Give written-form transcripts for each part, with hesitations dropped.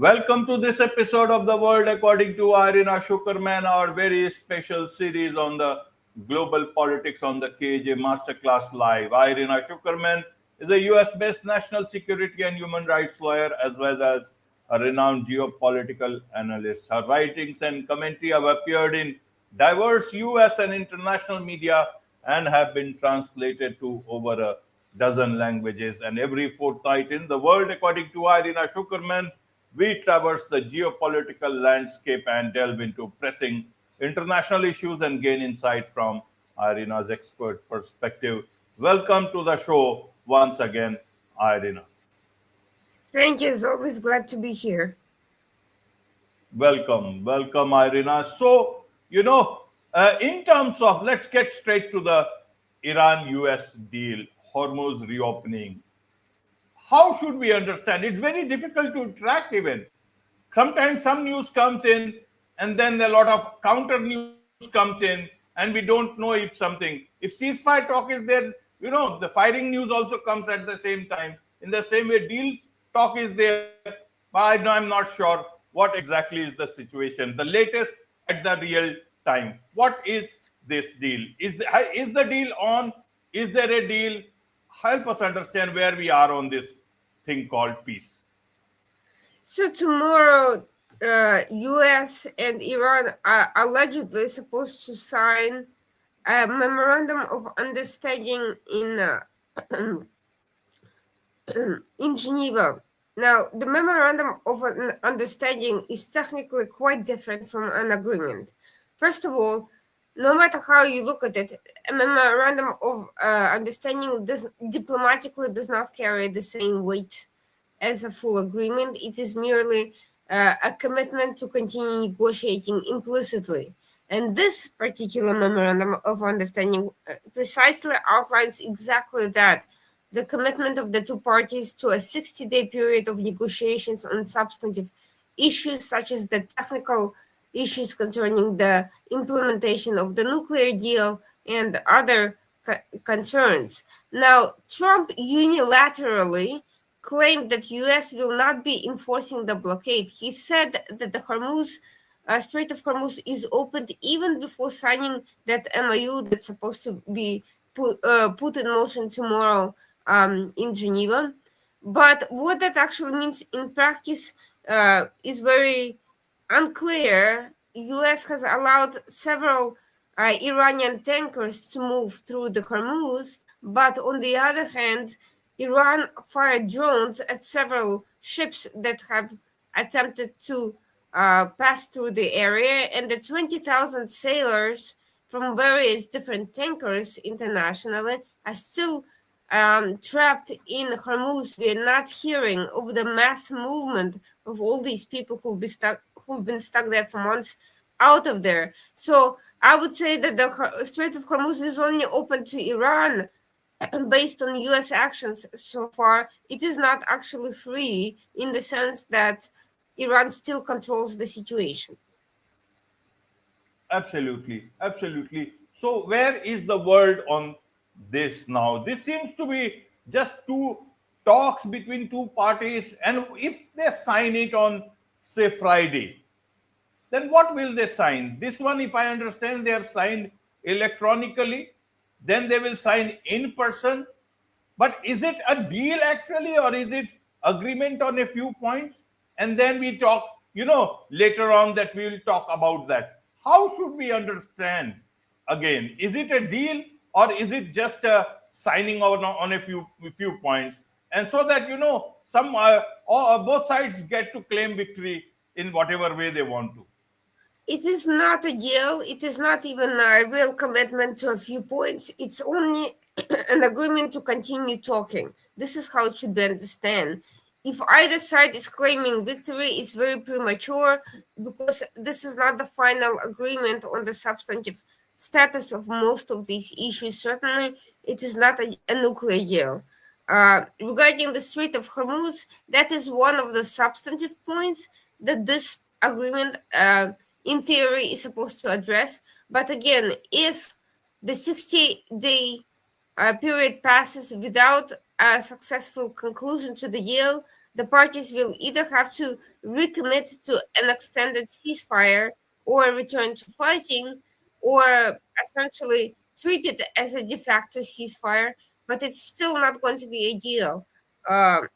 Welcome to this episode of The World According to Irina Tsukerman, our very special series on the global politics on the KAJ Masterclass Live. Irina Tsukerman is a US based national security and human rights lawyer as well as a renowned geopolitical analyst. Her writings and commentary have appeared in diverse US and international media and have been translated to over a dozen languages. And every fortnight in The World According to Irina Tsukerman, we traverse the geopolitical landscape and delve into pressing international issues and gain insight from Irina's expert perspective. Welcome to the show once again, Irina. Thank you. It's always glad to be here. Welcome, Irina. So, in terms of, let's get straight to the Iran US deal, Hormuz reopening. How should we understand? It's very difficult to track even. Sometimes some news comes in and then a lot of counter news comes in and we don't know if something, if ceasefire talk is there, the firing news also comes at the same time. In the same way, deals talk is there, but I'm not sure what exactly is the situation. The latest at the real time. What is this deal? Is the deal on? Is there a deal? Help us understand where we are on this thing called peace. So tomorrow, U.S. and Iran are allegedly supposed to sign a memorandum of understanding in Geneva. Now, the memorandum of understanding is technically quite different from an agreement. First of all, no matter how you look at it, a memorandum of understanding diplomatically does not carry the same weight as a full agreement. It is merely a commitment to continue negotiating implicitly. And this particular memorandum of understanding precisely outlines exactly that, the commitment of the two parties to a 60-day period of negotiations on substantive issues such as the technical issues concerning the implementation of the nuclear deal and other concerns. Now, Trump unilaterally claimed that U.S. will not be enforcing the blockade. He said that the Strait of Hormuz is opened even before signing that MOU that's supposed to be put in motion tomorrow in Geneva. But what that actually means in practice is very unclear. U.S. has allowed several Iranian tankers to move through the Hormuz, but on the other hand, Iran fired drones at several ships that have attempted to pass through the area, and the 20,000 sailors from various different tankers internationally are still trapped in Hormuz. We are not hearing of the mass movement of all these people who've been stuck there for months out of there. So I would say that the Strait of Hormuz is only open to Iran based on US actions so far. It is not actually free in the sense that Iran still controls the situation. Absolutely. So where is the world on this now? This seems to be just two talks between two parties, and if they sign it on, say, Friday, then what will they sign? This one, if I understand, they have signed electronically, then they will sign in person. But is it a deal actually, or is it agreement on a few points? And then we talk, later on that we will talk about that. How should we understand again? Is it a deal, or is it just a signing on a few points? And so that, some both sides get to claim victory in whatever way they want to. It is not a deal. It is not even a real commitment to a few points. It's only an agreement to continue talking. This is how it should be understood. If either side is claiming victory, it's very premature because this is not the final agreement on the substantive status of most of these issues. Certainly, it is not a nuclear deal. Regarding the Strait of Hormuz, that is one of the substantive points that this agreement in theory is supposed to address. But again, if the 60-day period passes without a successful conclusion to the deal, the parties will either have to recommit to an extended ceasefire or return to fighting, or essentially treat it as a de facto ceasefire, but it's still not going to be ideal. Um,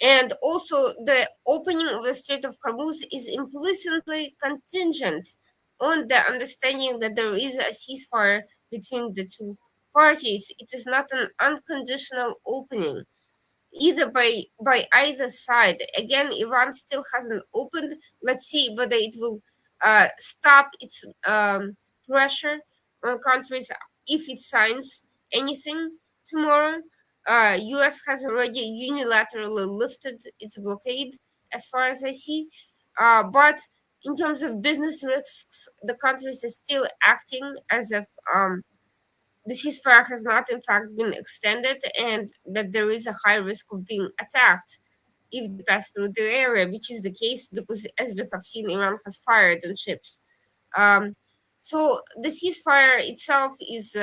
and also, the opening of the Strait of Hormuz is implicitly contingent on the understanding that there is a ceasefire between the two parties. It is not an unconditional opening either by either side. Again, Iran still hasn't opened. Let's see whether it will stop its pressure on countries if it signs anything tomorrow. U.S. has already unilaterally lifted its blockade, as far as I see. But in terms of business risks, the countries are still acting as if the ceasefire has not, in fact, been extended, and that there is a high risk of being attacked if they pass through the area, which is the case because, as we have seen, Iran has fired on ships. Um, so the ceasefire itself is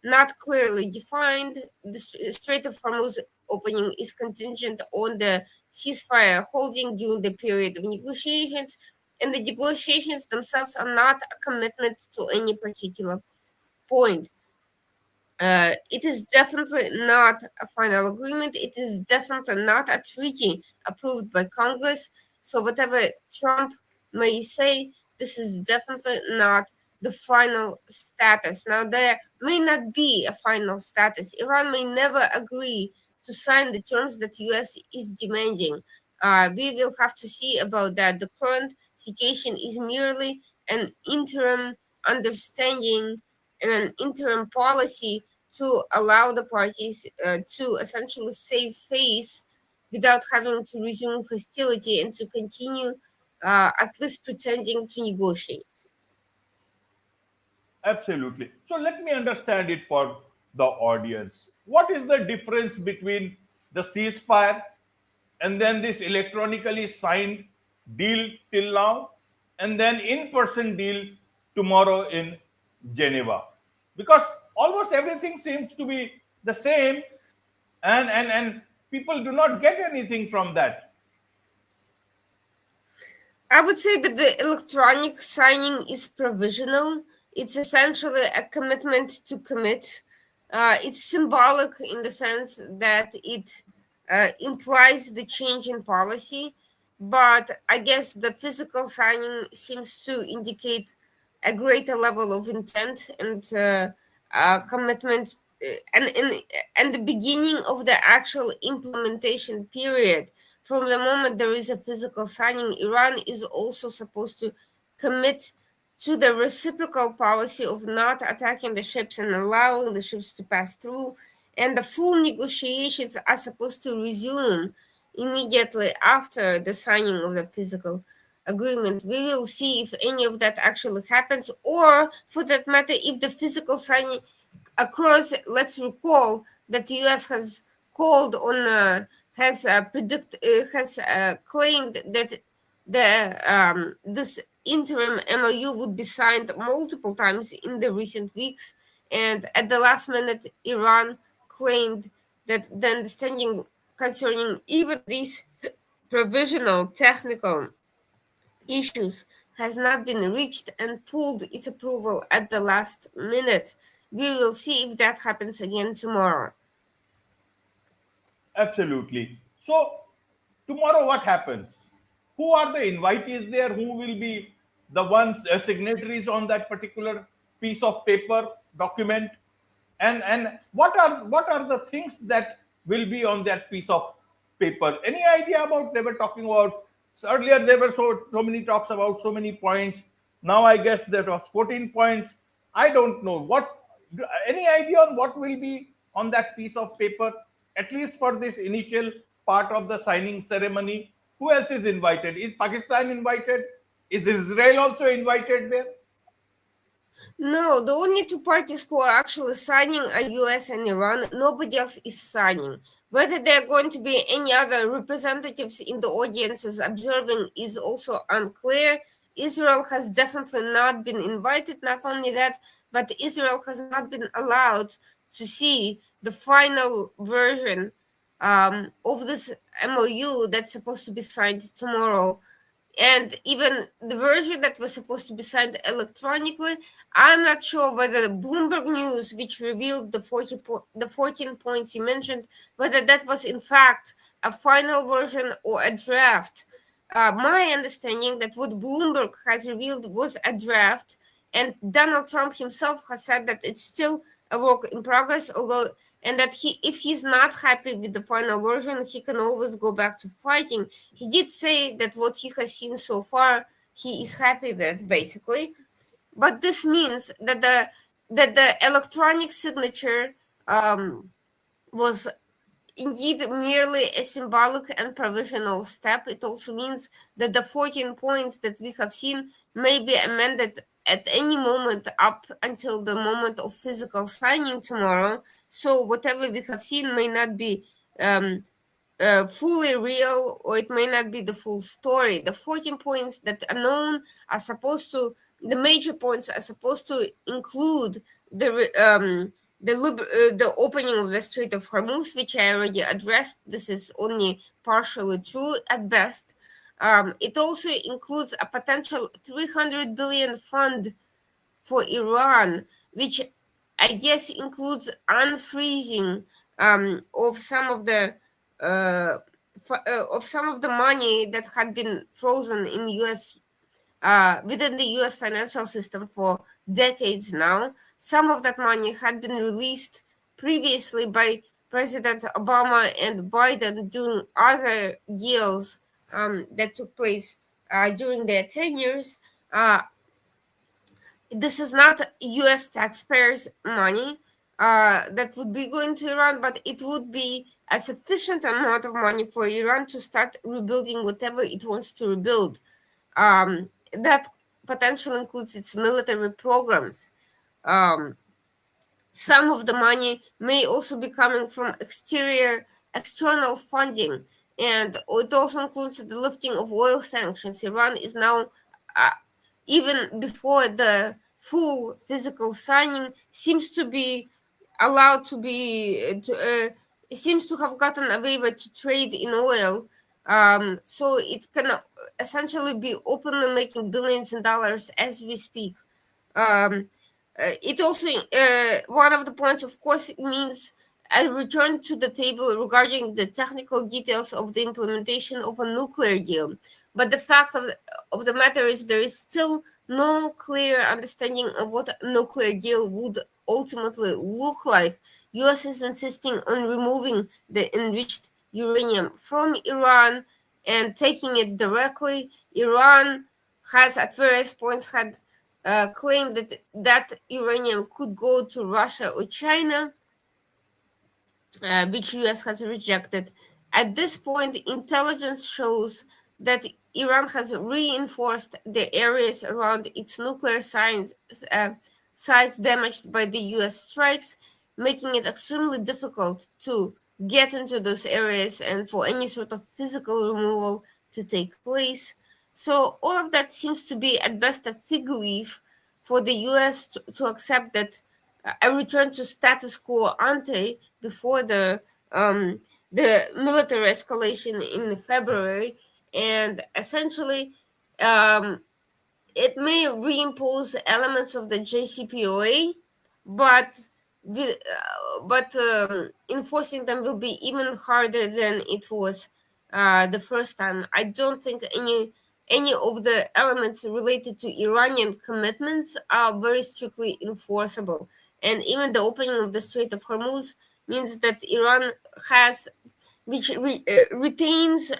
not clearly defined. The Strait of Hormuz opening is contingent on the ceasefire holding during the period of negotiations, and the negotiations themselves are not a commitment to any particular point. It is definitely not a final agreement. It is definitely not a treaty approved by Congress. So, whatever Trump may say, this is definitely not the final status. Now, there may not be a final status. Iran may never agree to sign the terms that US is demanding. We will have to see about that. The current situation is merely an interim understanding and an interim policy to allow the parties to essentially save face without having to resume hostility and to continue at least pretending to negotiate. Absolutely. So let me understand it for the audience. What is the difference between the ceasefire and then this electronically signed deal till now, and then in-person deal tomorrow in Geneva? Because almost everything seems to be the same, and people do not get anything from that. I would say that the electronic signing is provisional. It's essentially a commitment to commit. It's symbolic in the sense that it implies the change in policy, but I guess the physical signing seems to indicate a greater level of intent and commitment, and the beginning of the actual implementation period. From the moment there is a physical signing, Iran is also supposed to commit to the reciprocal policy of not attacking the ships and allowing the ships to pass through. And the full negotiations are supposed to resume immediately after the signing of the physical agreement. We will see if any of that actually happens, or for that matter, if the physical signing occurs. Let's recall that the U.S. has called on, has claimed that this interim MOU would be signed multiple times in the recent weeks, and at the last minute, Iran claimed that the understanding concerning even these provisional technical issues has not been reached and pulled its approval at the last minute. We will see if that happens again tomorrow. Absolutely. So, tomorrow what happens? Who are the invitees there? Who will be the ones signatories on that particular piece of paper document? And what are the things that will be on that piece of paper? Any idea about? They were talking about, so earlier there were so many talks about so many points. Now I guess there was 14 points. I don't know what. Any idea on what will be on that piece of paper, at least for this initial part of the signing ceremony? Who else is invited? Is Pakistan invited? Is Israel also invited there? No, the only two parties who are actually signing are US and Iran. Nobody else is signing. Whether there are going to be any other representatives in the audiences observing is also unclear. Israel has definitely not been invited. Not only that, but Israel has not been allowed to see the final version of this MOU that's supposed to be signed tomorrow. And even the version that was supposed to be signed electronically, I'm not sure whether Bloomberg News, which revealed the 14 points you mentioned, whether that was in fact a final version or a draft. My understanding that what Bloomberg has revealed was a draft, and Donald Trump himself has said that it's still a work in progress, although, and that if he's not happy with the final version, he can always go back to fighting. He did say that what he has seen so far, he is happy with, basically. But this means that the electronic signature was indeed merely a symbolic and provisional step. It also means that the 14 points that we have seen may be amended at any moment up until the moment of physical signing tomorrow. So whatever we have seen may not be fully real, or it may not be the full story. The 14 points that are known are supposed to, the major points are supposed to include the opening of the Strait of Hormuz, which I already addressed. This is only partially true at best. It also includes a potential 300 billion fund for Iran, which I guess includes unfreezing of some of the money that had been frozen in U.S. Within the U.S. financial system for decades now. Some of that money had been released previously by President Obama and Biden during other deals that took place during their tenures. This is not U.S. taxpayers' money that would be going to Iran, but it would be a sufficient amount of money for Iran to start rebuilding whatever it wants to rebuild. That potentially includes its military programs. Some of the money may also be coming from external funding, and it also includes the lifting of oil sanctions. Iran is now, even before the full physical signing, seems to be allowed to be, it seems to have gotten a waiver to trade in oil. So it can essentially be openly making billions in dollars as we speak. It also, one of the points, of course, means a return to the table regarding the technical details of the implementation of a nuclear deal. But the fact of the matter is there is still no clear understanding of what a nuclear deal would ultimately look like. US is insisting on removing the enriched uranium from Iran and taking it directly. Iran has at various points had claimed that uranium could go to Russia or China, which US has rejected. At this point, intelligence shows that Iran has reinforced the areas around its nuclear sites damaged by the US strikes, making it extremely difficult to get into those areas and for any sort of physical removal to take place. So all of that seems to be at best a fig leaf for the US to accept that a return to status quo ante before the military escalation in February, and essentially it may reimpose elements of the JCPOA, but enforcing them will be even harder than it was the first time. I don't think any of the elements related to Iranian commitments are very strictly enforceable. And even the opening of the Strait of Hormuz means that Iran has, which retains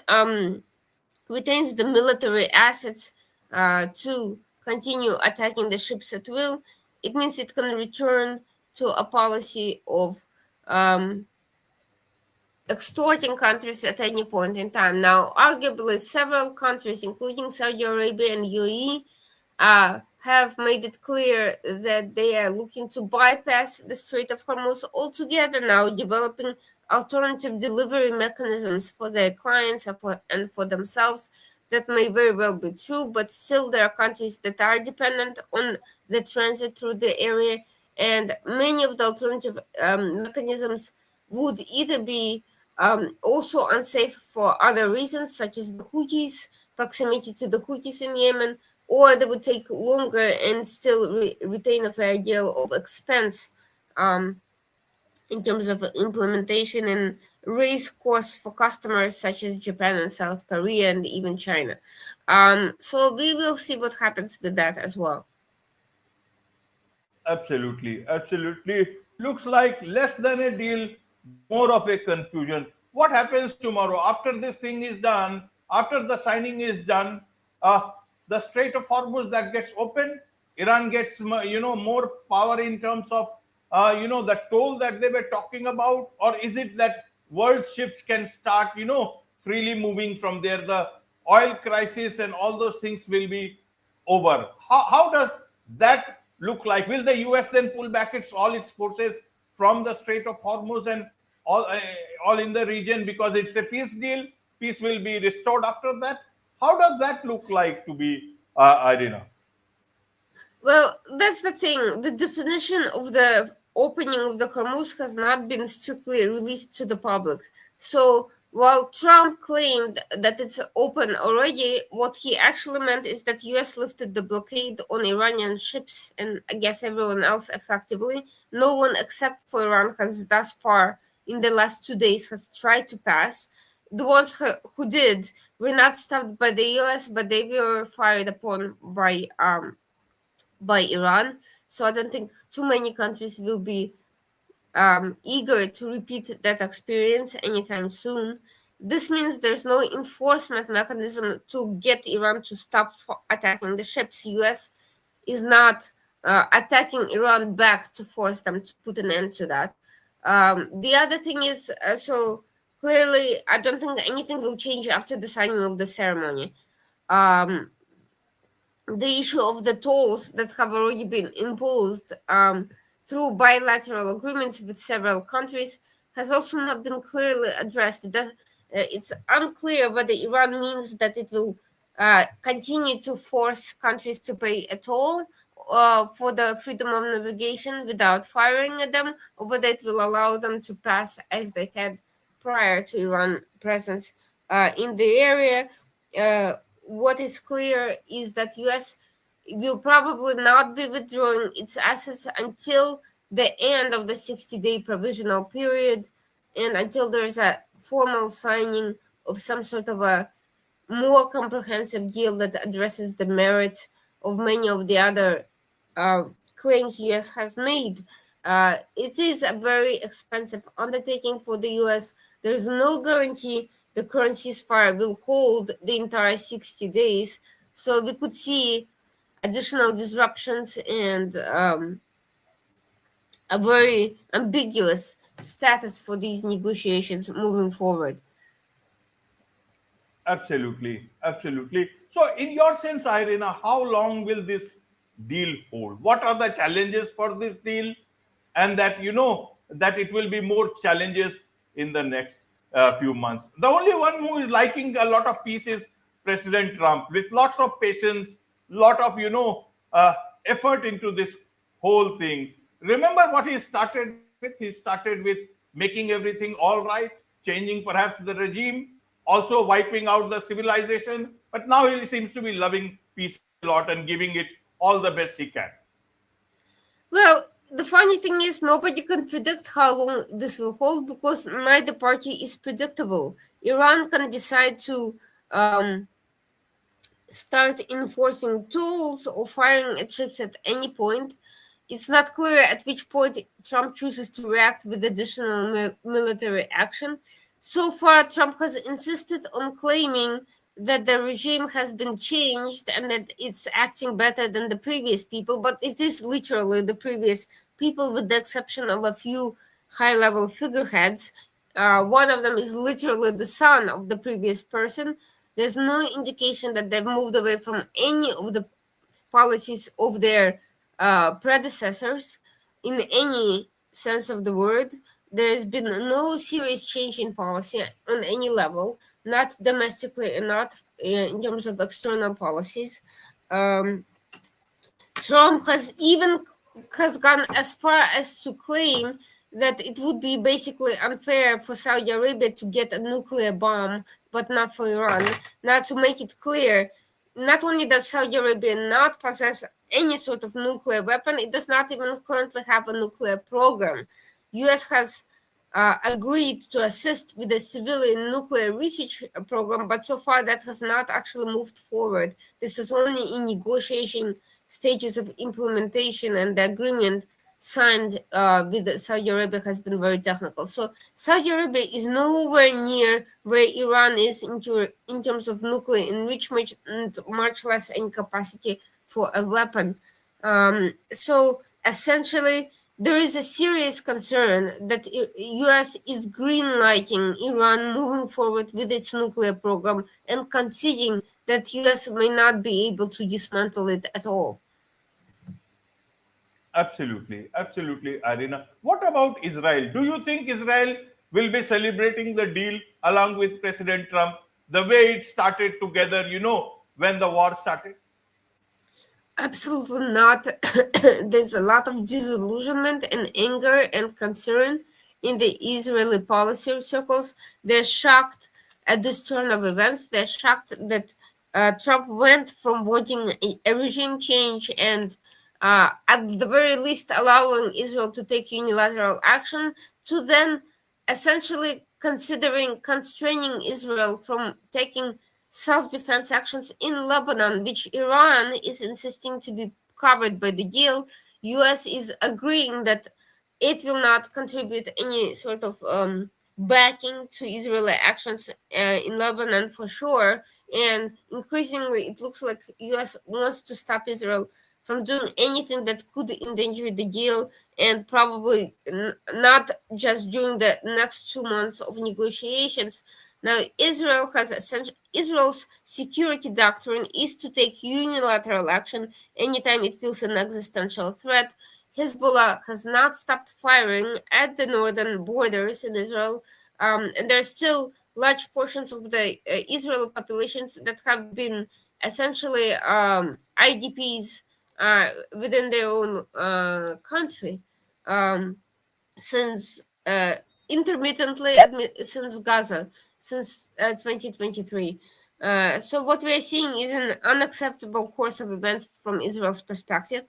the military assets to continue attacking the ships at will. It means it can return to a policy of extorting countries at any point in time. Now, arguably, several countries, including Saudi Arabia and UAE, have made it clear that they are looking to bypass the Strait of Hormuz altogether now, developing alternative delivery mechanisms for their clients and for themselves. That may very well be true, but still there are countries that are dependent on the transit through the area, and many of the alternative mechanisms would either be Also unsafe for other reasons, such as the Houthis, proximity to the Houthis in Yemen, or they would take longer and still retain a fair deal of expense um, in terms of implementation and raise costs for customers such as Japan and South Korea and even China. So we will see what happens with that as well. Absolutely, absolutely. Looks like less than a deal, more of a confusion. What happens tomorrow after this thing is done? After the signing is done, uh, the Strait of Hormuz that gets opened, Iran gets more power in terms of the toll that they were talking about, or is it that world ships can start freely moving from there? The oil crisis and all those things will be over. How does that look like? Will the US then pull back its forces from the Strait of Hormuz and all in the region because it's a peace deal? Peace will be restored after that. How does that look like to be Irina? Well, that's the thing. The definition of the opening of the Hormuz has not been strictly released to the public. So while Trump claimed that it's open already, what he actually meant is that US lifted the blockade on Iranian ships and I guess everyone else effectively. No one except for Iran has thus far in the last 2 days has tried to pass. The ones who did were not stopped by the US, but they were fired upon by Iran. So I don't think too many countries will be eager to repeat that experience anytime soon. This means there's no enforcement mechanism to get Iran to stop attacking the ships. US is not attacking Iran back to force them to put an end to that. The other thing is, so clearly, I don't think anything will change after the signing of the ceremony. Um, the issue of the tolls that have already been imposed through bilateral agreements with several countries has also not been clearly addressed. It's unclear whether Iran means that it will continue to force countries to pay a toll for the freedom of navigation without firing at them, or whether it will allow them to pass as they had prior to Iran presence in the area. What is clear is that US will probably not be withdrawing its assets until the end of the 60-day provisional period and until there's a formal signing of some sort of a more comprehensive deal that addresses the merits of many of the other uh, claims US has made. It is a very expensive undertaking for the US. There's no guarantee the current ceasefire will hold the entire 60 days, so we could see additional disruptions and a very ambiguous status for these negotiations moving forward. Absolutely, absolutely. So, in your sense, Irina, how long will this deal hold? What are the challenges for this deal? And that that it will be more challenges in the next few months. The only one who is liking a lot of peace is President Trump, with lots of patience, lot of effort into this whole thing. Remember what he started with? He started with making everything all right, changing perhaps the regime, also wiping out the civilization. But now he seems to be loving peace a lot and giving it all the best he can. Well, the funny thing is, nobody can predict how long this will hold because neither party is predictable. Iran can decide to um, start enforcing tools or firing at ships at any point. It's not clear at which point Trump chooses to react with additional military action. So far, Trump has insisted on claiming that the regime has been changed and that it's acting better than the previous people, but it is literally the previous people, with the exception of a few high level figureheads. One of them is literally the son of the previous person. There's no indication that they've moved away from any of the policies of their predecessors in any sense of the word. There's been no serious change in policy on any level, not domestically and not in terms of external policies. Um, Trump has gone as far as to claim that it would be basically unfair for Saudi Arabia to get a nuclear bomb, but not for Iran. Now, to make it clear, not only does Saudi Arabia not possess any sort of nuclear weapon, it does not even currently have a nuclear program. U.S. has agreed to assist with the civilian nuclear research program, but so far that has not actually moved forward. This is only in negotiation stages of implementation, and the agreement signed with Saudi Arabia has been very technical. So Saudi Arabia is nowhere near where Iran is in terms of nuclear enrichment, and much less in capacity for a weapon. So essentially, there is a serious concern that U.S. is greenlighting Iran moving forward with its nuclear program and conceding that U.S. may not be able to dismantle it at all. Absolutely, absolutely, Irina. What about Israel? Do you think Israel will be celebrating the deal along with President Trump the way it started together, when the war started? Absolutely not. There's a lot of disillusionment and anger and concern in the Israeli policy circles. They're shocked at this turn of events. They're shocked that Trump went from wanting a regime change and, at the very least, allowing Israel to take unilateral action to then essentially considering constraining Israel from taking self-defense actions in Lebanon, which Iran is insisting to be covered by the deal. U.S. is agreeing that it will not contribute any sort of backing to Israeli actions in Lebanon for sure. And increasingly, it looks like U.S. wants to stop Israel from doing anything that could endanger the deal, and probably not just during the next 2 months of negotiations. Now, Israel's security doctrine is to take unilateral action anytime it feels an existential threat. Hezbollah has not stopped firing at the northern borders in Israel, and there are still large portions of the Israeli populations that have been essentially IDPs within their own country since intermittently since Gaza, since 2023. So what we are seeing is an unacceptable course of events from Israel's perspective.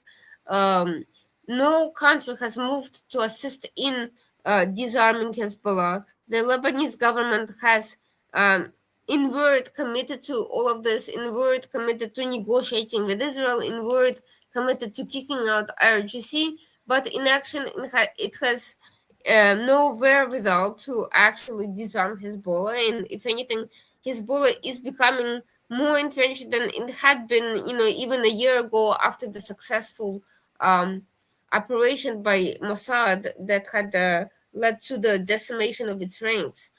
Um, no country has moved to assist in disarming Hezbollah. The Lebanese government has in word committed to all of this, in word committed to negotiating with Israel, in word committed to kicking out IRGC, but in action it has no wherewithal to actually disarm Hezbollah. And if anything, Hezbollah is becoming more entrenched than it had been, even a year ago after the successful operation by Mossad that had led to the decimation of its ranks.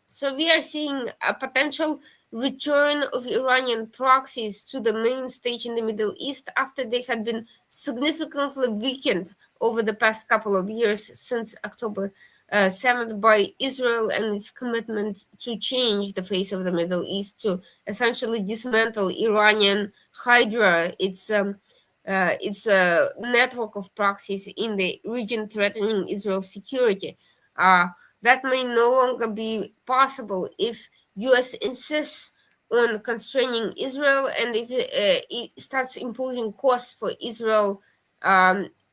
So we are seeing a potential return of Iranian proxies to the main stage in the Middle East after they had been significantly weakened over the past couple of years since October 7th by Israel and its commitment to change the face of the Middle East, to essentially dismantle Iranian Hydra, its network of proxies in the region threatening Israel's security. That may no longer be possible if U.S. insists on constraining Israel, and if it starts imposing costs for Israel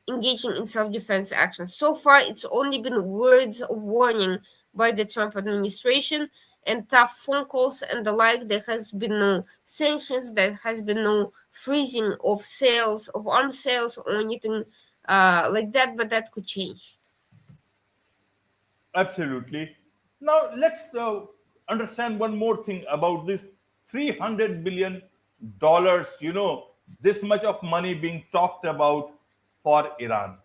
engaging in self-defense actions. So far, it's only been words of warning by the Trump administration and tough phone calls and the like. There has been no sanctions, there has been no freezing of sales, of arms sales, or anything like that, but that could change. Absolutely. Now let's understand one more thing about this $300 billion. This much of money being talked about for Iran.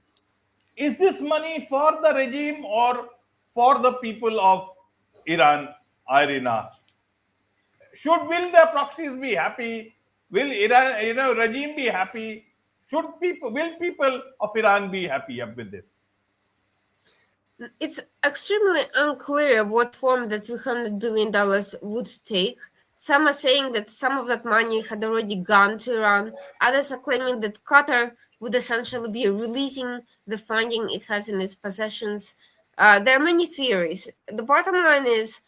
Is this money for the regime or for the people of Iran, Irina? Will the proxies be happy? Will Iran, regime be happy? Will people of Iran be happy up with this? It's extremely unclear what form the $300 billion would take. Some are saying that some of that money had already gone to Iran. Others are claiming that Qatar would essentially be releasing the funding it has in its possessions. There are many theories. The bottom line is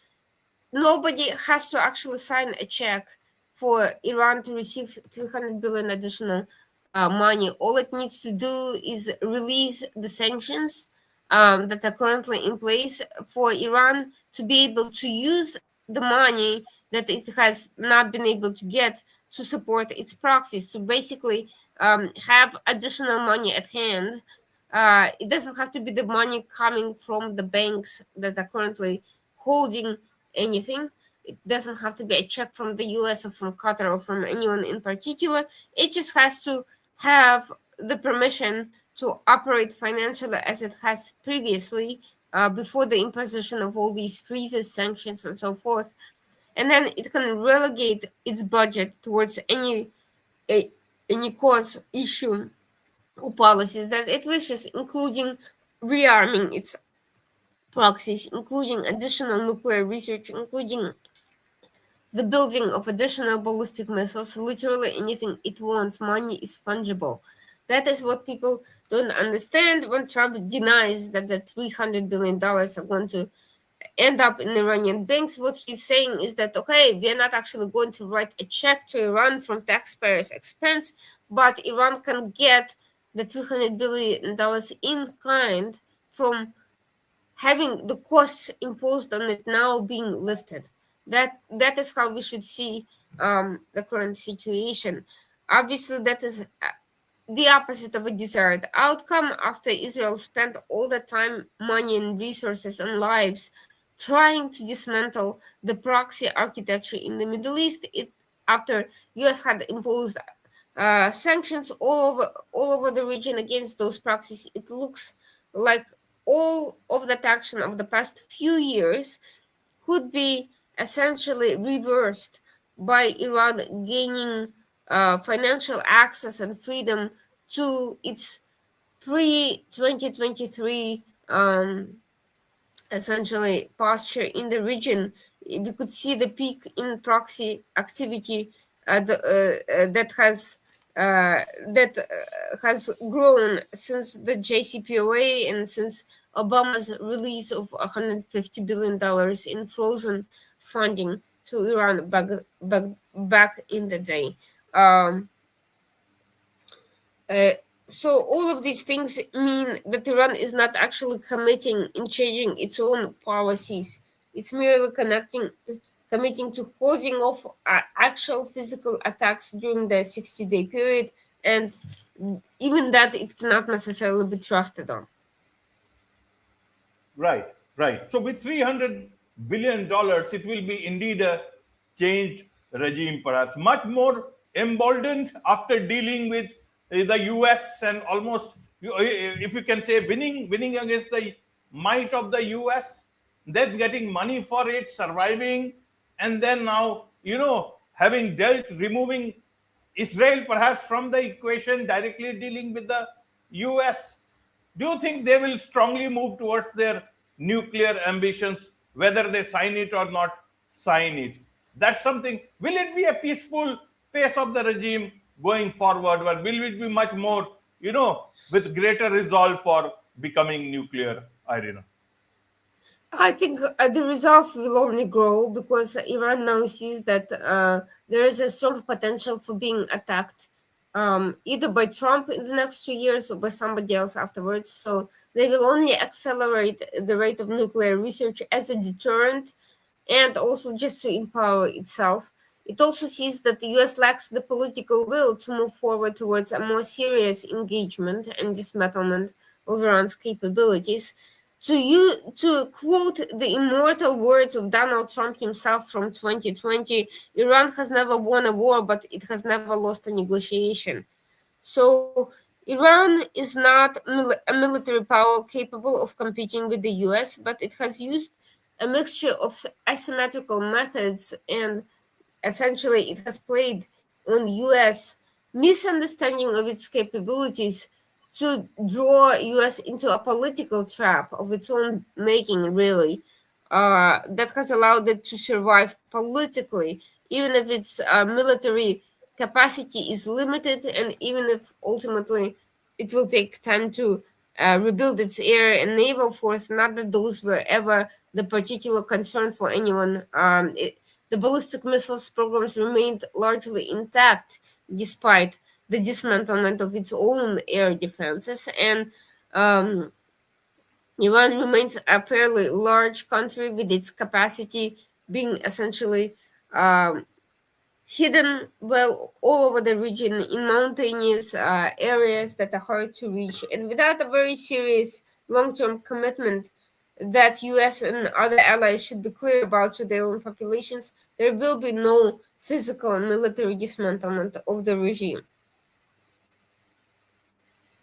nobody has to actually sign a check for Iran to receive 300 billion additional money. All it needs to do is release the sanctions that are currently in place for Iran to be able to use the money that it has not been able to get to support its proxies, to basically have additional money at hand. It doesn't have to be the money coming from the banks that are currently holding anything. It doesn't have to be a check from the US or from Qatar or from anyone in particular. It just has to have the permission to operate financially as it has previously, before the imposition of all these freezes, sanctions, and so forth. And then it can relegate its budget towards a, any cause, issue, or policies that it wishes, including rearming its proxies, including additional nuclear research, including the building of additional ballistic missiles. Literally anything it wants. Money is fungible. That is what people don't understand when Trump denies that the $300 billion are going to end up in Iranian banks. What he's saying is that, okay, we're not actually going to write a check to Iran from taxpayers' expense, but Iran can get the $300 billion in kind from having the costs imposed on it now being lifted. That is how we should see the current situation. Obviously, that is the opposite of a desired outcome. After Israel spent all the time, money, and resources and lives trying to dismantle the proxy architecture in the Middle East, after US had imposed sanctions all over the region against those proxies, it looks like all of that action of the past few years could be essentially reversed by Iran gaining financial access and freedom to its pre 2023 essentially posture in the region. We could see the peak in proxy activity that has grown since the JCPOA and since Obama's release of $150 billion in frozen funding to Iran back in the day. Um, uh, so all of these things mean that Iran is not actually committing in changing its own policies. It's merely committing to holding off actual physical attacks during the 60-day period, and even that it cannot necessarily be trusted on. Right, right. So with $300 billion, it will be indeed a changed regime, perhaps much more emboldened after dealing with the US and almost, if you can say, winning against the might of the US, then getting money for it, surviving, and then now, having dealt, removing Israel perhaps from the equation, directly dealing with the US. Do you think they will strongly move towards their nuclear ambitions, whether they sign it or not sign it? That's something. Will it be a peaceful face of the regime going forward, or will it be much more, with greater resolve for becoming nuclear, Irina? I think the resolve will only grow because Iran now sees that there is a strong potential for being attacked, either by Trump in the next 2 years or by somebody else afterwards. So they will only accelerate the rate of nuclear research as a deterrent and also just to empower itself. It also sees that the US lacks the political will to move forward towards a more serious engagement and dismantlement of Iran's capabilities. To quote the immortal words of Donald Trump himself from 2020, Iran has never won a war, but it has never lost a negotiation. So Iran is not a military power capable of competing with the US, but it has used a mixture of asymmetrical methods, and essentially it has played on US misunderstanding of its capabilities to draw US into a political trap of its own making, really, that has allowed it to survive politically, even if its military capacity is limited, and even if ultimately it will take time to rebuild its air and naval force. Not that those were ever the particular concern for anyone. The ballistic missiles programs remained largely intact despite the dismantlement of its own air defenses, and um, Iran remains a fairly large country with its capacity being essentially um, hidden well all over the region in mountainous areas that are hard to reach, and without a very serious long-term commitment that US and other allies should be clear about to their own populations, there will be no physical and military dismantlement of the regime.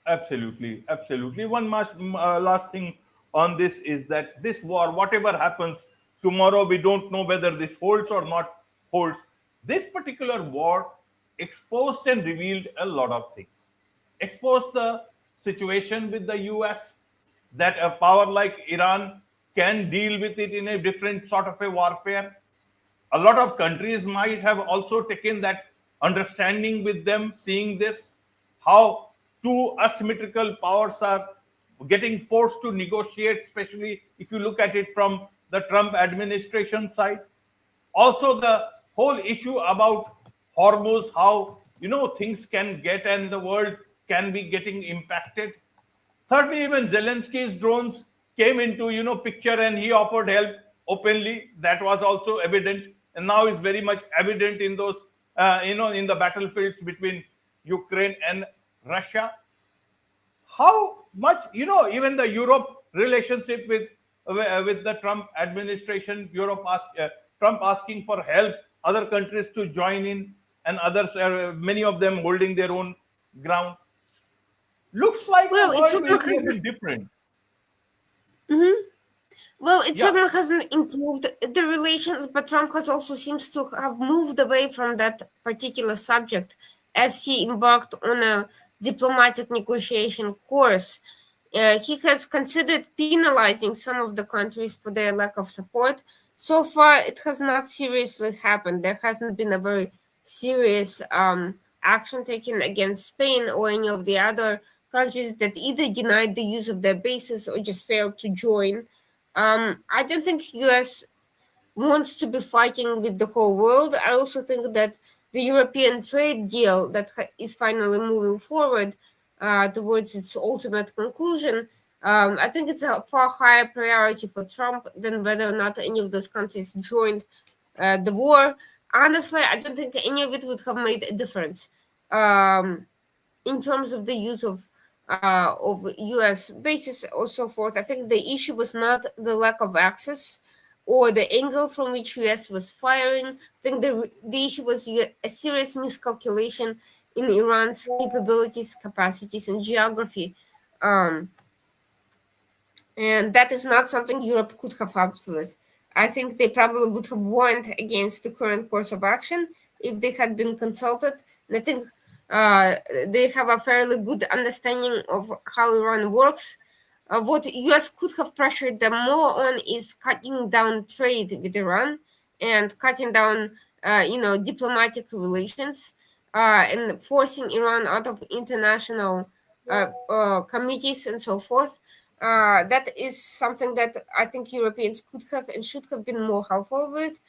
Absolutely, absolutely. One last thing on this is that this war, whatever happens tomorrow, we don't know whether this holds or not holds. This particular war exposed and revealed a lot of things. Exposed the situation with the US, that a power like Iran can deal with it in a different sort of a warfare. A lot of countries might have also taken that understanding with them, seeing this, how two asymmetrical powers are getting forced to negotiate, especially if you look at it from the Trump administration side. Also, the whole issue about Hormuz, how things can get and the world can be getting impacted. Thirdly, even Zelensky's drones came into picture, and he offered help openly. That was also evident, and now is very much evident in those in the battlefields between Ukraine and Russia. How much even the Europe relationship with the Trump administration, Trump asking for help, other countries to join in, and others, many of them holding their own ground. Looks like the Well, it world certainly will be a has. bit different. Mhm. Well, it Yeah, certainly hasn't improved the relations, but Trump has also seems to have moved away from that particular subject as he embarked on a diplomatic negotiation course. He has considered penalizing some of the countries for their lack of support. So far, it has not seriously happened. There hasn't been a very serious action taken against Spain or any of the other countries that either denied the use of their bases or just failed to join. I don't think US wants to be fighting with the whole world. I also think that the European trade deal that is finally moving forward towards its ultimate conclusion, I think it's a far higher priority for Trump than whether or not any of those countries joined the war. Honestly, I don't think any of it would have made a difference. In terms of the use of U.S. bases or so forth, I think the issue was not the lack of access or the angle from which U.S. was firing. I think the issue was a serious miscalculation in Iran's capabilities, capacities, and geography. Um, and that is not something Europe could have helped with. I think they probably would have warned against the current course of action if they had been consulted. And I think they have a fairly good understanding of how Iran works. What US could have pressured them more on is cutting down trade with Iran and cutting down, diplomatic relations and forcing Iran out of international committees and so forth. That is something that I think Europeans could have and should have been more helpful with.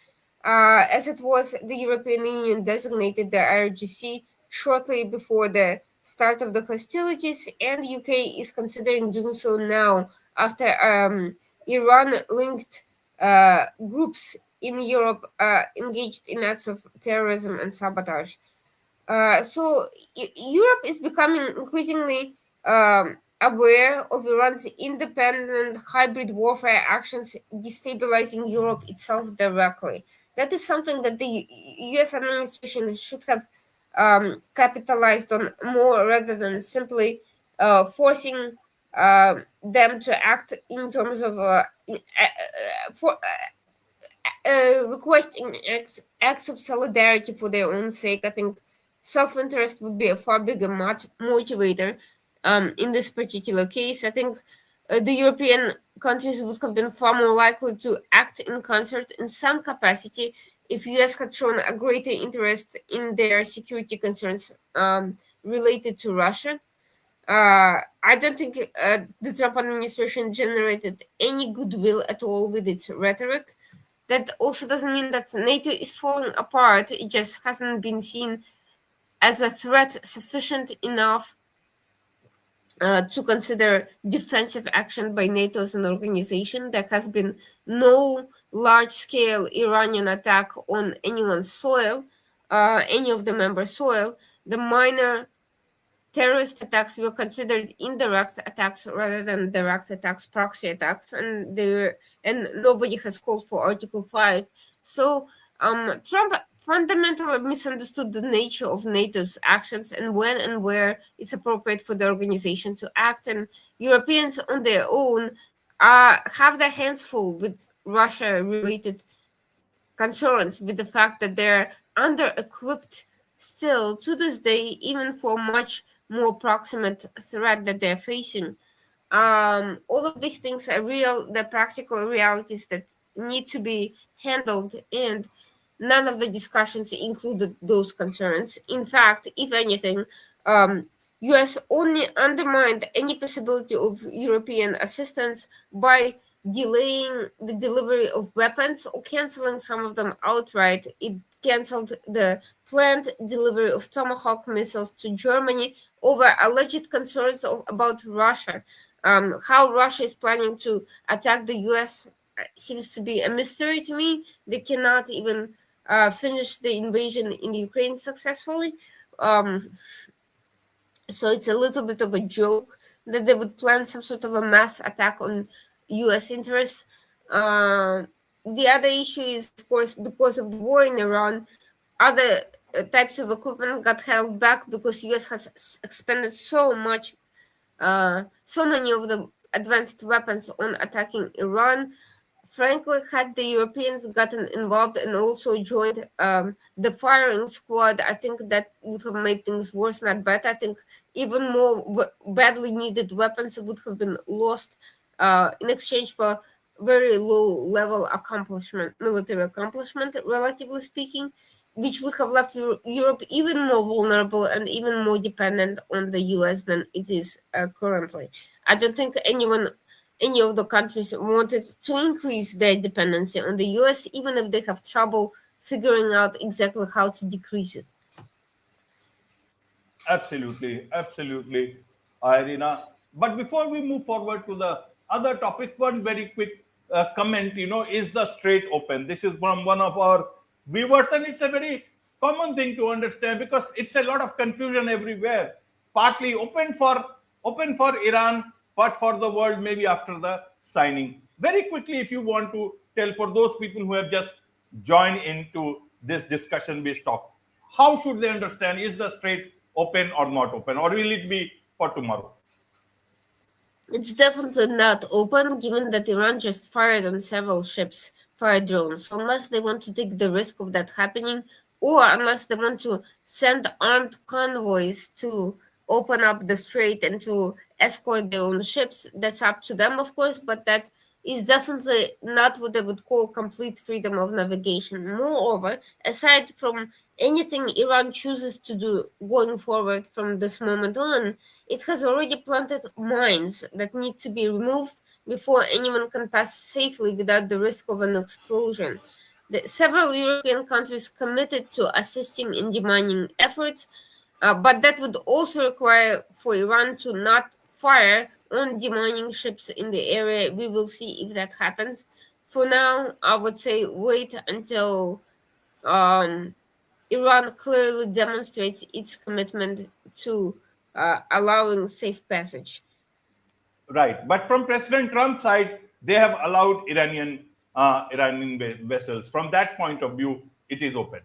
As it was, the European Union designated the IRGC shortly before the start of the hostilities, and UK is considering doing so now after Iran-linked groups in Europe engaged in acts of terrorism and sabotage. Europe is becoming increasingly aware of Iran's independent hybrid warfare actions destabilizing Europe itself directly. That is something that the US administration should have capitalized on more rather than simply forcing them to act in terms of for requesting acts of solidarity for their own sake. I think self interest would be a far bigger motivator in this particular case. I think the European countries would have been far more likely to act in concert in some capacity if US had shown a greater interest in their security concerns related to Russia. I don't think the Trump administration generated any goodwill at all with its rhetoric. That also doesn't mean that NATO is falling apart. It just hasn't been seen as a threat sufficient enough to consider defensive action by NATO as an organization. There has been no large scale Iranian attack on anyone's soil, any of the member soil. The minor terrorist attacks were considered indirect attacks rather than direct attacks, proxy attacks, and nobody has called for Article 5. So Trump fundamentally misunderstood the nature of NATO's actions and when and where it's appropriate for the organization to act. And Europeans on their own have their hands full with Russia-related concerns, with the fact that they're under-equipped still to this day, even for much more proximate threat that they're facing. All of these things are real, the practical realities that need to be handled, and none of the discussions included those concerns. In fact, if anything, US only undermined any possibility of European assistance by delaying the delivery of weapons or canceling some of them outright. It canceled the planned delivery of Tomahawk missiles to Germany over alleged concerns about Russia. How Russia is planning to attack the US seems to be a mystery to me. They cannot even finish the invasion in Ukraine successfully. Um, so it's a little bit of a joke that they would plan some sort of a mass attack on US interests. The other issue is, of course, because of the war in Iran, other types of equipment got held back because US has expended so much, so many of the advanced weapons on attacking Iran. Frankly, had the Europeans gotten involved and also joined the firing squad, I think that would have made things worse, not better. I think even more badly needed weapons would have been lost in exchange for very low level accomplishment, military accomplishment, relatively speaking, which would have left Europe even more vulnerable and even more dependent on the US than it is currently. I don't think any of the countries wanted to increase their dependency on the US, even if they have trouble figuring out exactly how to decrease it. Absolutely, absolutely, Irina. But before we move forward to the other topic, one very quick comment, is the Strait open? This is from one of our viewers, and it's a very common thing to understand because it's a lot of confusion everywhere. Partly open for Iran, but for the world maybe after the signing. Very quickly, if you want to tell for those people who have just joined into this discussion we talk, how should they understand, is the Strait open or not open, or will it be for tomorrow? It's definitely not open, given that Iran just fired on several ships, fire drones. So unless they want to take the risk of that happening, or unless they want to send armed convoys to open up the strait and to escort their own ships, that's up to them, of course, but that is definitely not what they would call complete freedom of navigation. Moreover, aside from anything Iran chooses to do going forward from this moment on, it has already planted mines that need to be removed before anyone can pass safely without the risk of an explosion. Several European countries committed to assisting in demining efforts, but that would also require for Iran to not fire on demining ships in the area. We will see if that happens. For now, I would say wait until um, Iran clearly demonstrates its commitment to allowing safe passage. Right, but from President Trump's side, they have allowed Iranian vessels. From that point of view, it is open.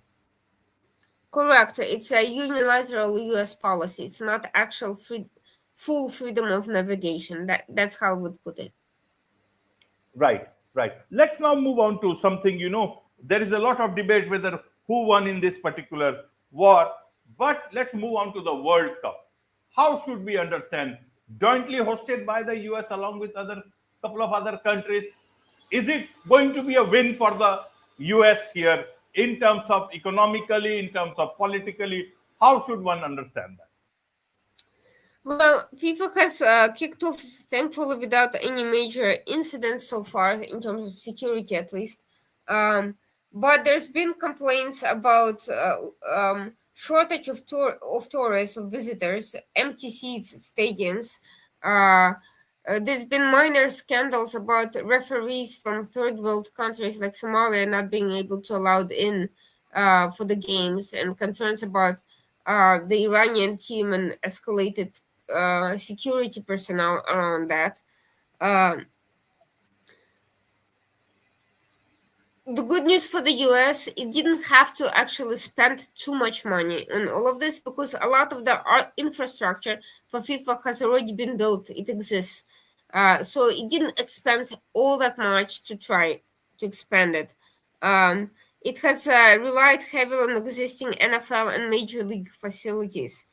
Correct. It's a unilateral U.S. policy. It's not actual full freedom of navigation. That's how I would put it. Right, right. Let's now move on to something, there is a lot of debate whether who won in this particular war, but let's move on to the World Cup. How should we understand? Jointly hosted by the US along with other couple of other countries. Is it going to be a win for the US here in terms of economically, in terms of politically? How should one understand that? Well, FIFA has kicked off, thankfully, without any major incidents so far, in terms of security at least. Um, but there's been complaints about shortage of tourists, of visitors, empty seats at stadiums. Uh, there's been minor scandals about referees from third world countries like Somalia not being able to allowed in for the games, and concerns about the Iranian team and escalated security personnel around that. Um, the good news for the US, it didn't have to actually spend too much money on all of this because a lot of the infrastructure for FIFA has already been built. It exists. So it didn't expend all that much to try to expand it. It has relied heavily on existing NFL and Major League facilities.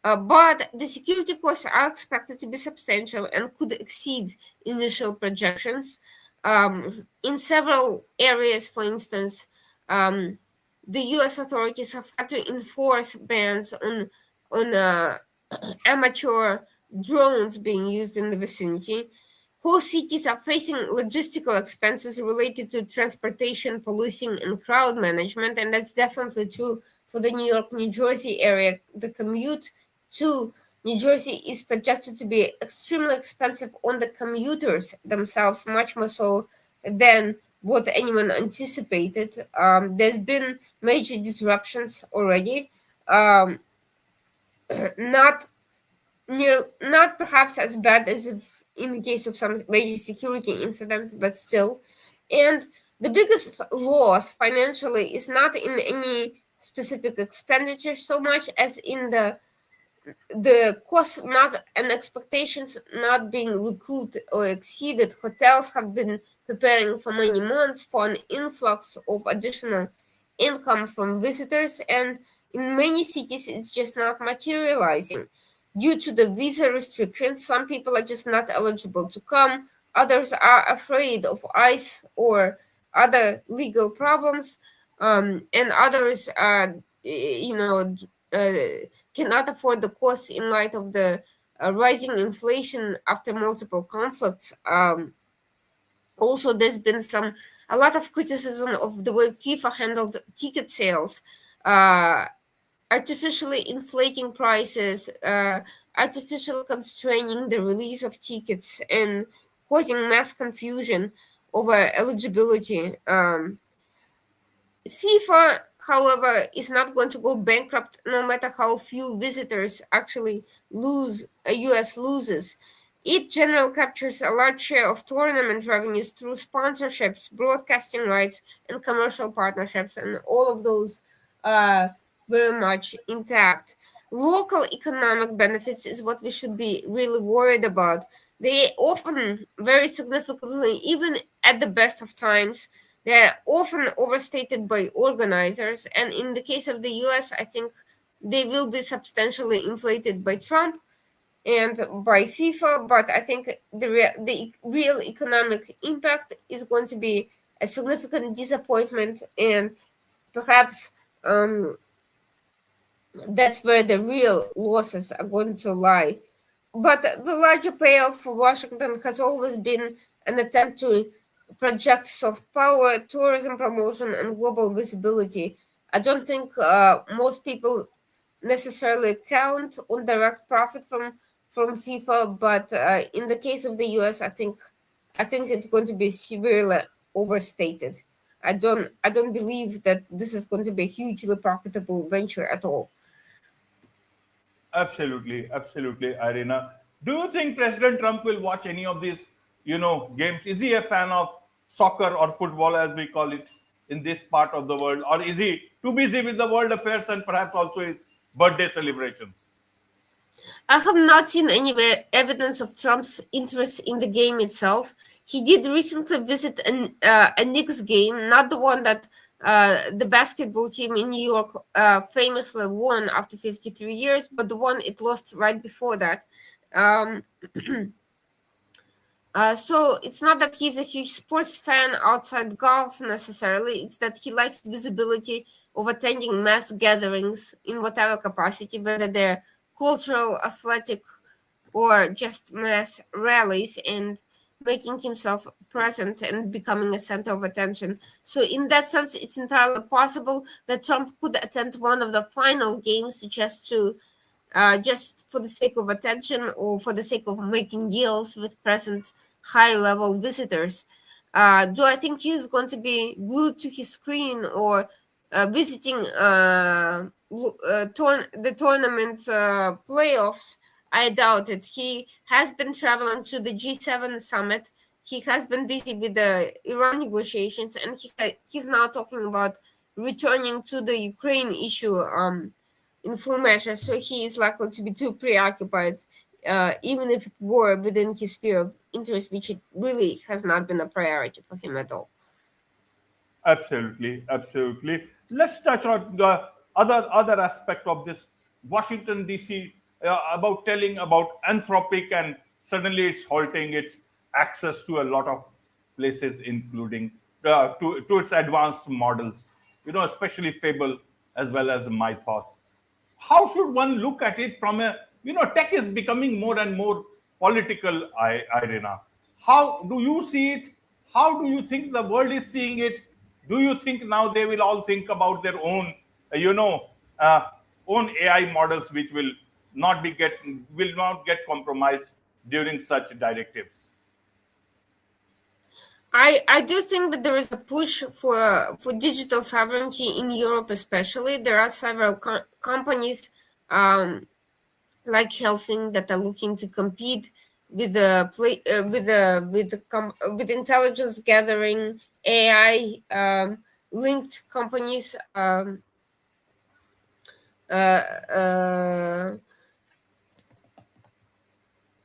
But the security costs are expected to be substantial and could exceed initial projections. In several areas, for instance, the U.S. authorities have had to enforce bans on amateur drones being used in the vicinity. Whole cities are facing logistical expenses related to transportation, policing, and crowd management, and that's definitely true for the New York, New Jersey area. The commute to New Jersey is projected to be extremely expensive on the commuters themselves, much more so than what anyone anticipated. There's been major disruptions already. Um, not not perhaps as bad as if in the case of some major security incidents, but still. And the biggest loss financially is not in any specific expenditure so much as in the cost not and expectations not being recouped or exceeded. Hotels have been preparing for many months for an influx of additional income from visitors, and in many cities it's just not materializing due to the visa restrictions. Some people are just not eligible to come, others are afraid of ICE or other legal problems, and others are cannot afford the costs in light of the rising inflation after multiple conflicts. Also, there's been a lot of criticism of the way FIFA handled ticket sales, uh, artificially inflating prices, artificially constraining the release of tickets, and causing mass confusion over eligibility. FIFA, however, is not going to go bankrupt no matter how few visitors actually US loses. It generally captures a large share of tournament revenues through sponsorships, broadcasting rights, and commercial partnerships, and all of those are very much intact. Local economic benefits is what we should be really worried about. They often, very significantly, even at the best of times, they're often overstated by organizers, and in the case of the US, I think they will be substantially inflated by Trump and by FIFA. But I think the real economic impact is going to be a significant disappointment, and perhaps that's where the real losses are going to lie. But the larger payoff for Washington has always been an attempt to project soft power, tourism promotion, and global visibility. I don't think most people necessarily count on direct profit from FIFA, but in the case of the US, I think it's going to be severely overstated. I don't believe that this is going to be a hugely profitable venture at all. Absolutely, absolutely, Irina. Do you think President Trump will watch any of these, games? Is he a fan of soccer or football, as we call it, in this part of the world, or is he too busy with the world affairs and perhaps also his birthday celebrations? I have not seen any evidence of Trump's interest in the game itself. He did recently visit a Knicks game, not the one that the basketball team in New York famously won after 53 years, but the one it lost right before that. Um, so it's not that he's a huge sports fan outside golf necessarily. It's that he likes visibility of attending mass gatherings in whatever capacity, whether they're cultural, athletic, or just mass rallies and making himself present and becoming a center of attention. So, in that sense, it's entirely possible that Trump could attend one of the final games just for the sake of attention or for the sake of making deals with present high-level visitors. Do I think he's going to be glued to his screen or visiting the tournament playoffs? I doubt it. He has been traveling to the G7 summit. He has been busy with the Iran negotiations, and he's now talking about returning to the Ukraine issue in full measure. So he is likely to be too preoccupied, even if it were within his sphere of interest, which it really has not been a priority for him at all. Absolutely, absolutely. Let's touch on the other aspect of this Washington D.C. About telling about Anthropic, and suddenly it's halting its access to a lot of places, including to its advanced models. Especially Fable as well as Mythos. How should one look at it from a, tech is becoming more and more political, Irina. How do you see it? How do you think the world is seeing it? Do you think now they will all think about their own, uh, own AI models, which will not get compromised during such directives? I do think that there is a push for digital sovereignty in Europe, especially. There are several companies like Helsing that are looking to compete with the with intelligence gathering AI linked companies. Uh, uh,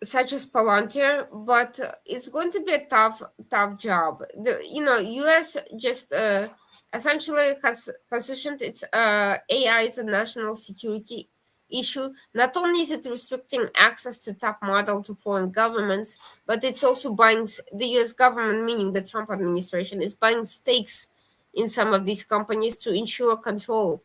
Such as Palantir, but it's going to be a tough job. U.S. just essentially has positioned its AI as a national security issue. Not only is it restricting access to top model to foreign governments, but it's also buying the U.S. government, meaning the Trump administration, is buying stakes in some of these companies to ensure control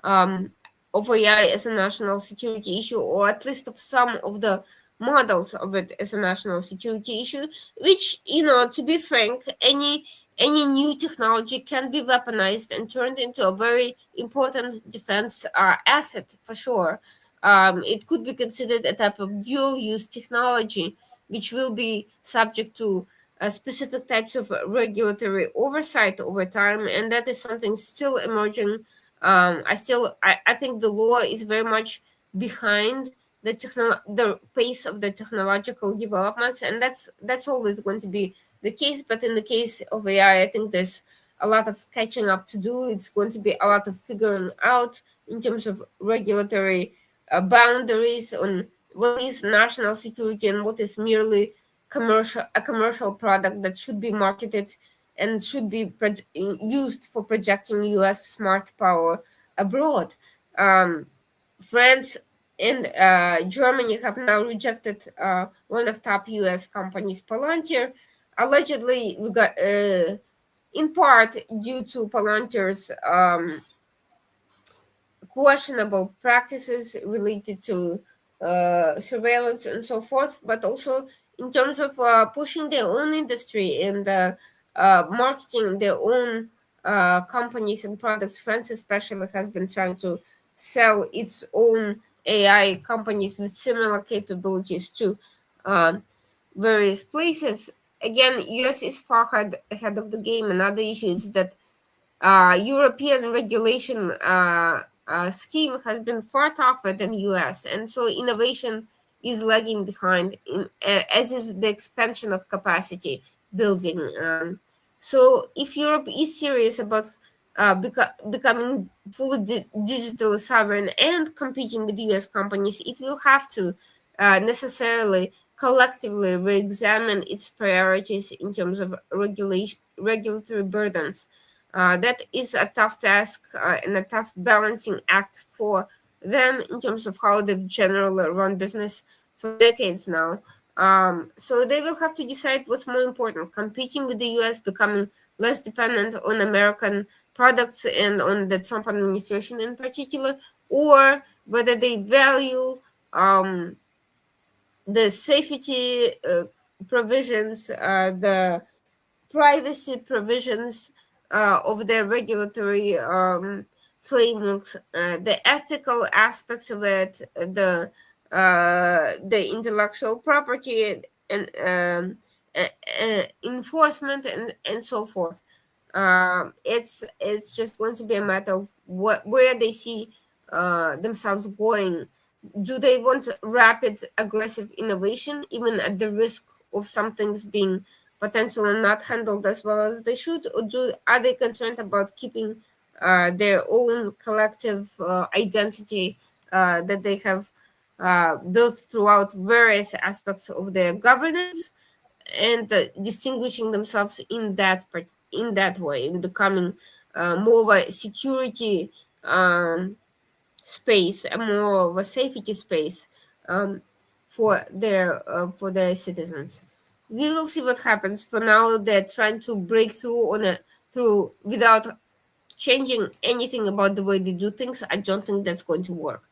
um, of AI as a national security issue, or at least of some of the models of it as a national security issue. Which, to be frank, any new technology can be weaponized and turned into a very important defense asset for sure. It could be considered a type of dual-use technology, which will be subject to specific types of regulatory oversight over time, and that is something still emerging. I think the law is very much behind the pace of the technological developments, and that's always going to be the case. But in the case of AI, I think there's a lot of catching up to do. It's going to be a lot of figuring out in terms of regulatory boundaries on what is national security and what is merely a commercial product that should be marketed and should be used for projecting U.S. smart power abroad. France and Germany have now rejected one of top U.S. companies, Palantir, allegedly in part due to Palantir's questionable practices related to surveillance and so forth, but also in terms of pushing their own industry and marketing their own companies and products. France, especially, has been trying to sell its own AI companies with similar capabilities to various places. Again, US is far ahead of the game. Another issue is that European regulation scheme has been far tougher than US, and so innovation is lagging behind, as is the expansion of capacity building. So, if Europe is serious about becoming fully digital sovereign and competing with US companies, it will have to necessarily collectively re-examine its priorities in terms of regulatory burdens. That is a tough task and a tough balancing act for them in terms of how they've generally run business for decades now. So they will have to decide what's more important: competing with the US, becoming less dependent on American products and on the Trump administration in particular, or whether they value the safety provisions, the privacy provisions of their regulatory frameworks, the ethical aspects of it, the intellectual property and enforcement and so forth. It's just going to be a matter of where they see themselves going. Do they want rapid, aggressive innovation, even at the risk of some things being potentially not handled as well as they should, or are they concerned about keeping their own collective identity that they have built throughout various aspects of their governance, and distinguishing themselves in that way, in becoming more of a security space, and more of a safety space um, for their citizens. We will see what happens. For now, they're trying to break through through without changing anything about the way they do things. I don't think that's going to work.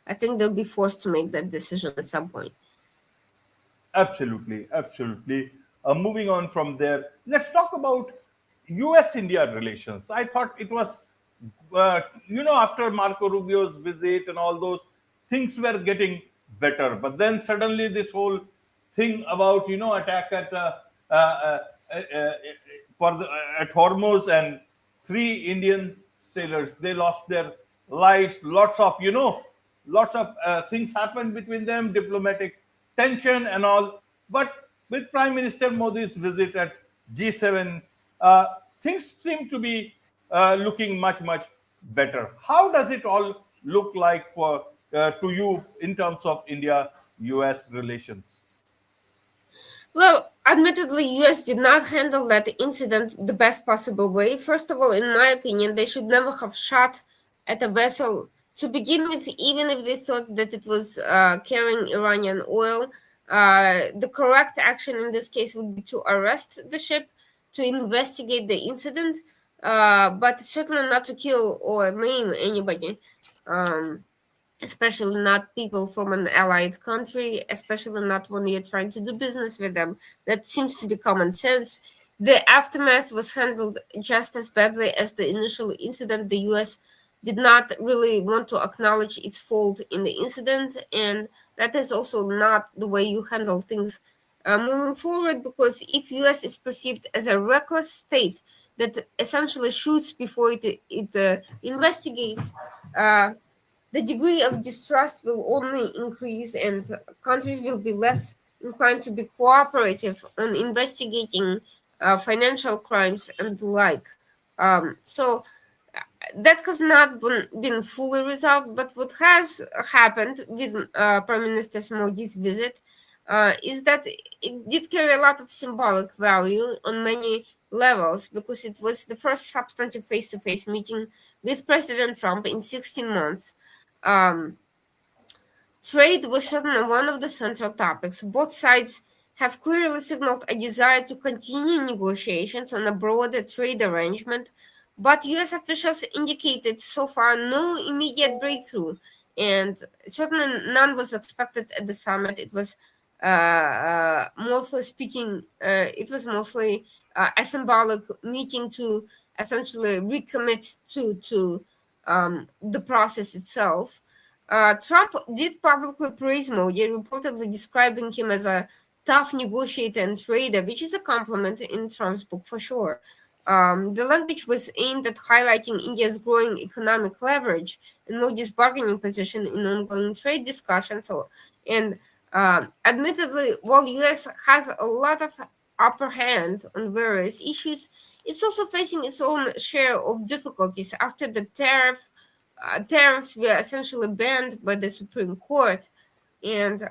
I think they'll be forced to make that decision at some point. Absolutely, absolutely. Moving on from there, let's talk about US India relations. I thought it was, after Marco Rubio's visit and all those things were getting better. But then suddenly this whole thing about, attack uh, uh, uh, uh, at Hormuz, and three Indian sailors, they lost their lives. Lots of things happened between them, diplomatic tension and all. But with Prime Minister Modi's visit at G7, uh, things seem to be looking much, much better. How does it all look like for to you in terms of India-US relations? Well, admittedly, US did not handle that incident the best possible way. First of all, in my opinion, they should never have shot at a vessel to begin with, even if they thought that it was carrying Iranian oil. The correct action in this case would be to arrest the ship, to investigate the incident, but certainly not to kill or maim anybody. Um, Especially not people from an allied country, especially not when you're trying to do business with them. That seems to be common sense. The aftermath was handled just as badly as the initial incident. The US did not really want to acknowledge its fault in the incident, and that is also not the way you handle things moving forward, because if US is perceived as a reckless state that essentially shoots before it investigates, uh, the degree of distrust will only increase, and countries will be less inclined to be cooperative on investigating financial crimes and the like. So that has not been fully resolved, but what has happened with Prime Minister Modi's visit is that it did carry a lot of symbolic value on many levels, because it was the first substantive face to face meeting with President Trump in 16 months. Um, Trade was certainly one of the central topics. Both sides have clearly signaled a desire to continue negotiations on a broader trade arrangement, but US officials indicated so far no immediate breakthrough, and certainly none was expected at the summit. It was mostly a symbolic meeting to essentially recommit to the process itself. Trump did publicly praise Modi, reportedly describing him as a tough negotiator and trader, which is a compliment in Trump's book for sure. The language was aimed at highlighting India's growing economic leverage and Modi's bargaining position in ongoing trade discussions. And admittedly, while US has a lot of upper hand on various issues, it's also facing its own share of difficulties after the tariffs were essentially banned by the Supreme Court, and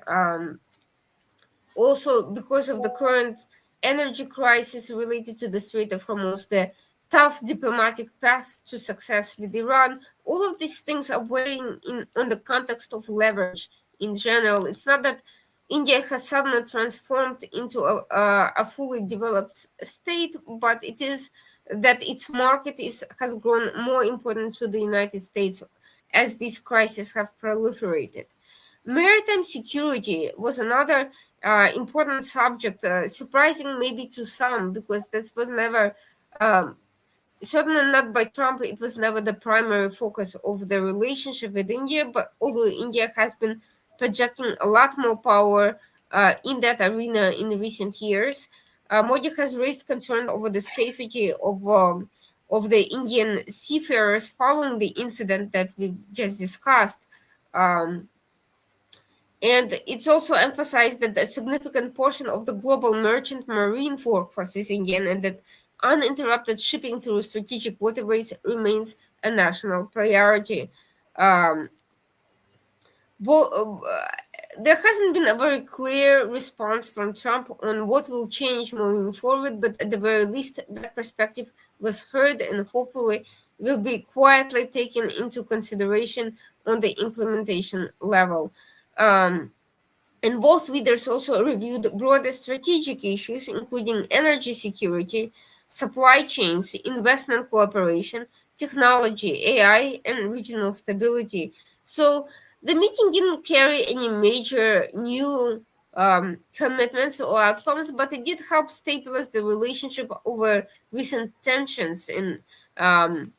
also because of the current energy crisis related to the Strait of Hormuz, the tough diplomatic path to success with Iran. All of these things are weighing in on the context of leverage in general. It's not that India has suddenly transformed into a fully developed state, but it is that its market has grown more important to the United States as these crises have proliferated. Maritime security was another important subject, surprising maybe to some because this was never, um, certainly not by Trump, it was never the primary focus of the relationship with India. But although India has been projecting a lot more power in that arena in recent years, Modi has raised concern over the safety of the Indian seafarers following the incident that we just discussed. Um, and it's also emphasized that a significant portion of the global merchant marine workforce is Indian, and that uninterrupted shipping through strategic waterways remains a national priority. Um, bo- uh, there hasn't been a very clear response from Trump on what will change moving forward, but at the very least, that perspective was heard and hopefully will be quietly taken into consideration on the implementation level. Um, and both leaders also reviewed broader strategic issues, including energy security, supply chains, investment cooperation, technology, AI, and regional stability. So the meeting didn't carry any major new commitments or outcomes, but it did help stabilize the relationship over recent tensions. And um,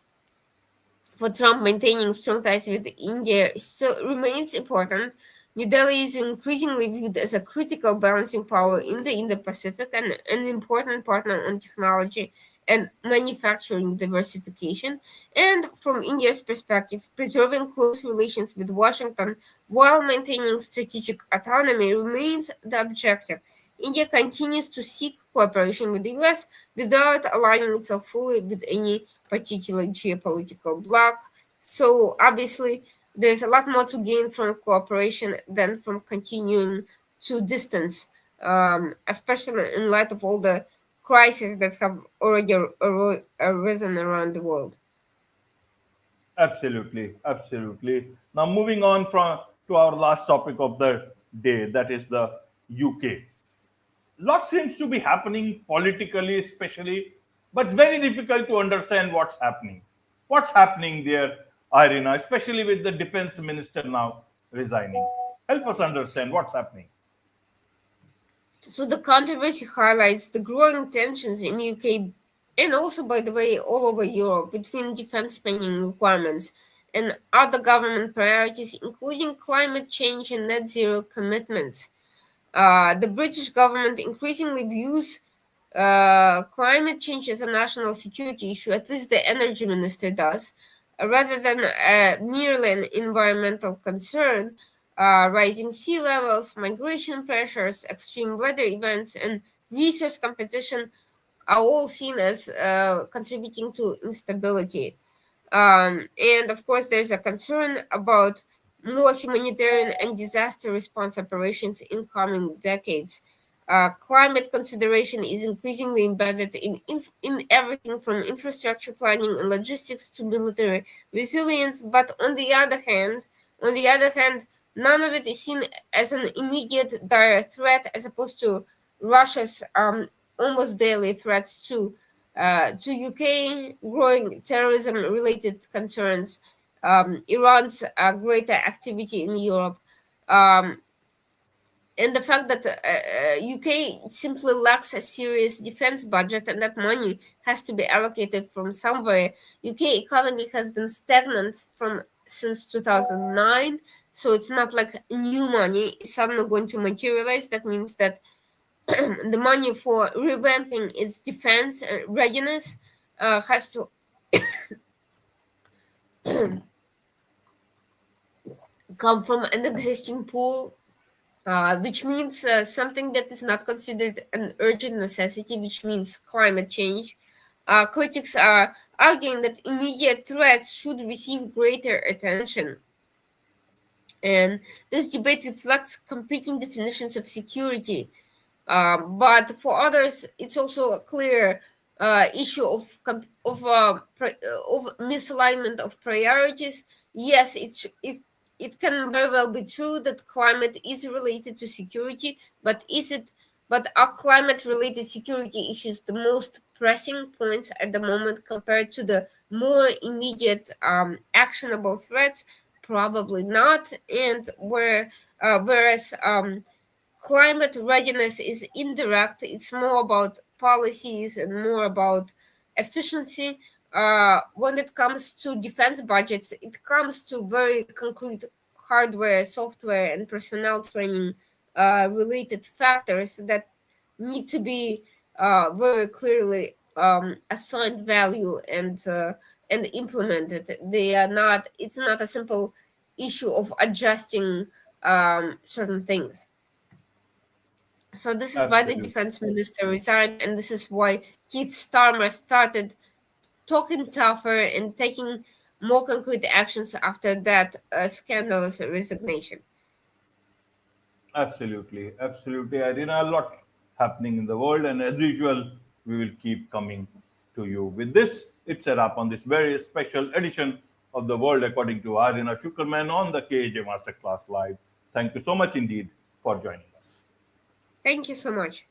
for Trump, maintaining strong ties with India still remains important. New Delhi is increasingly viewed as a critical balancing power in the Indo-Pacific and an important partner on technology and manufacturing diversification. And from India's perspective, preserving close relations with Washington while maintaining strategic autonomy remains the objective. India continues to seek cooperation with the US without aligning itself fully with any particular geopolitical bloc. So obviously, there's a lot more to gain from cooperation than from continuing to distance, especially in light of all the crises that have already arisen around the world. Absolutely, absolutely. Now, moving on from to our last topic of the day, that is the UK. Lot seems to be happening politically, especially, but very difficult to understand what's happening. What's happening there, Irina, especially with the defense minister now resigning? Help us understand what's happening. So the controversy highlights the growing tensions in UK and also, by the way, all over Europe between defense spending requirements and other government priorities, including climate change and net zero commitments. The British government increasingly views climate change as a national security issue, at least the energy minister does, rather than merely an environmental concern. Rising sea levels, migration pressures, extreme weather events, and resource competition are all seen as contributing to instability. And of course, there's a concern about more humanitarian and disaster response operations in coming decades. Climate consideration is increasingly embedded in everything from infrastructure planning and logistics to military resilience. But on the other hand, none of it is seen as an immediate dire threat, as opposed to Russia's almost daily threats to UK, growing terrorism-related concerns, Iran's greater activity in Europe, um, and the fact that UK simply lacks a serious defense budget, and that money has to be allocated from somewhere. UK economy has been stagnant from since 2009, so it's not like new money is suddenly going to materialize. That means that the money for revamping its defense readiness has to come from an existing pool, which means something that is not considered an urgent necessity, which means climate change. Critics are arguing that immediate threats should receive greater attention. And this debate reflects competing definitions of security. But for others, it's also a clear issue of misalignment of priorities. Yes, it can very well be true that climate is related to security, but is it? But are climate-related security issues the most pressing points at the moment compared to the more immediate actionable threats? Probably not. And where whereas climate readiness is indirect. It's more about policies and more about efficiency. When it comes to defense budgets, it comes to very concrete hardware, software, and personnel training related factors that need to be very clearly assigned value and implemented. They are not. It's not a simple issue of adjusting certain things. So this is why the Absolutely. defense minister resigned, and this is why Keith Starmer started talking tougher and taking more concrete actions after that scandalous resignation. Absolutely, absolutely, Irina. A lot happening in the world, and as usual, we will keep coming to you. With this, it's a wrap on this very special edition of the World According to Irina Tsukerman on the KAJ Masterclass Live. Thank you so much indeed for joining us. Thank you so much.